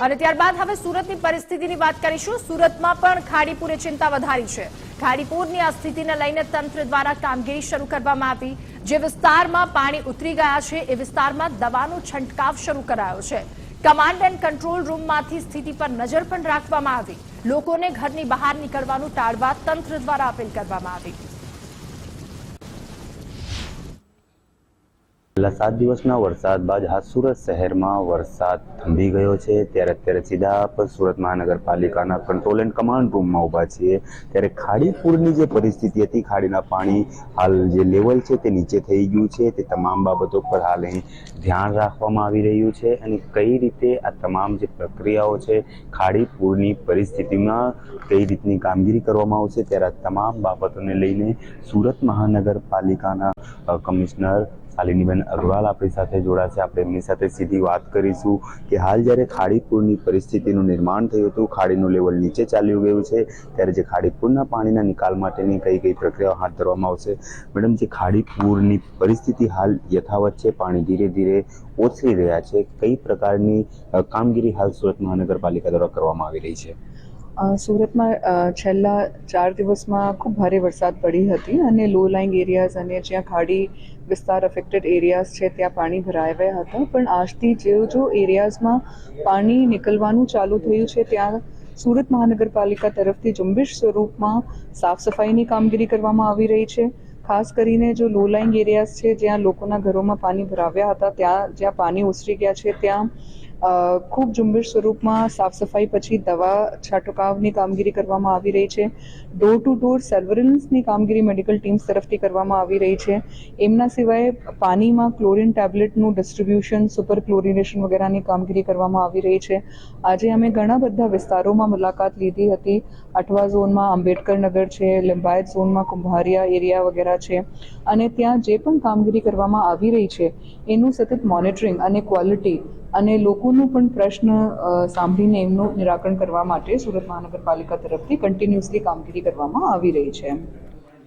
અને ત્યારબાદ હવે સુરતની પરિસ્થિતિની વાત કરીશું। સુરતમાં પણ ખાડીપુરે ચિંતા વધારી છે। ખાડીપુરની આ સ્થિતિને લઈને તંત્ર દ્વારા કામગીરી શરૂ કરવામાં આવી। જે વિસ્તારમાં પાણી ઉતરી ગયા છે એ વિસ્તારમાં દવાનો છંટકાવ શરૂ કરાયો છે। કમાન્ડ એન્ડ કંટ્રોલ રૂમમાંથી સ્થિતિ પર નજર પણ રાખવામાં આવી। લોકોને ઘરની બહાર નીકળવાનું ટાળવા તંત્ર દ્વારા અપીલ કરવામાં આવી। છેલ્લા 7 દિવસના વરસાદ બાદ હાલ સુરત શહેરમાં વરસાદ થંભી ગયો છે। ત્યારે અત્યારે સીધા આપ સુરત મહાનગરપાલિકાના કંટ્રોલ એન્ડ કમાન્ડ રૂમમાં ઊભા છીએ। ત્યારે ખાડીપુરની જે પરિસ્થિતિ હતી, ખાડીના પાણી હાલ જે લેવલ છે તે નીચે થઈ ગયું છે। તે તમામ બાબતો પર હાલ અહીં ધ્યાન રાખવામાં આવી રહ્યું છે અને કઈ રીતે આ તમામ જે પ્રક્રિયાઓ છે ખાડીપુરની પરિસ્થિતિમાં કઈ રીતની કામગીરી કરવામાં આવશે, ત્યારે આ તમામ બાબતોને લઈને સુરત મહાનગરપાલિકાના કમિશનર શાલિનીબેન અગ્રવાલ આપણી સાથે જોડાશે। આપણે એમની સાથે સીધી વાત કરીશું કે હાલ જ્યારે ખાડીપુરની પરિસ્થિતિનું નિર્માણ થયું હતું, ખાડીનું લેવલ નીચે ચાલ્યું ગયું છે, ત્યારે જે ખાડીપુરના પાણીના નિકાલ માટેની કઈ કઈ પ્રક્રિયાઓ હાથ ધરવામાં આવશે। મેડમ, જે ખાડીપુરની પરિસ્થિતિ હાલ યથાવત છે, પાણી ધીરે ધીરે ઓસરી રહ્યા છે, કઈ પ્રકારની કામગીરી હાલ સુરત મહાનગરપાલિકા દ્વારા કરવામાં આવી રહી છે? સુરતમાં છેલ્લા 4 દિવસમાં ખૂબ ભારે વરસાદ પડી હતી અને લો લાઇંગ એરિયાઝ અને જ્યાં ખાડી વિસ્તાર અફેક્ટેડ એરિયાઝ છે ત્યાં પાણી ભરાયા હતા। પણ આજથી જો એરિયાઝમાં પાણી નીકળવાનું ચાલુ થયું છે ત્યાં સુરત મહાનગરપાલિકા તરફથી ઝુંબેશ સ્વરૂપમાં સાફ સફાઈની કામગીરી કરવામાં આવી રહી છે। ખાસ કરીને જો લો લાઇંગ એરિયાઝ છે જ્યાં લોકોના ઘરોમાં પાણી ભરાવ્યા હતા, ત્યાં જ્યાં પાણી ઉછરી ગયા છે ત્યાં ખૂબ ઝુંબેશ સ્વરૂપમાં સાફ સફાઈ પછી દવા છંટકાવની કામગીરી કરવામાં આવી રહી છે। ડોર ટુ ડોર સર્વેલન્સની કામગીરી મેડિકલ ટીમ્સ તરફથી કરવામાં આવી રહી છે। એમના સિવાય પાણીમાં ક્લોરીન ટેબ્લેટનું ડિસ્ટ્રીબ્યુશન, સુપર ક્લોરિનેશન વગેરેની કામગીરી કરવામાં આવી રહી છે। આજે અમે ઘણા બધા વિસ્તારોમાં મુલાકાત લીધી હતી। અઠવા ઝોનમાં આંબેડકર નગર છે, લિંબાયત ઝોનમાં કુંભારિયા એરિયા વગેરે છે અને ત્યાં જે પણ કામગીરી કરવામાં આવી રહી છે એનું સતત મોનિટરિંગ અને ક્વોલિટી અને લોકોનું પણ પ્રશ્ન સાંભળીને એમનું નિરાકરણ કરવા માટે સુરત મહાનગરપાલિકા તરફથી કન્ટિન્યુઅસલી કામગીરી કરવામાં આવી રહી છે।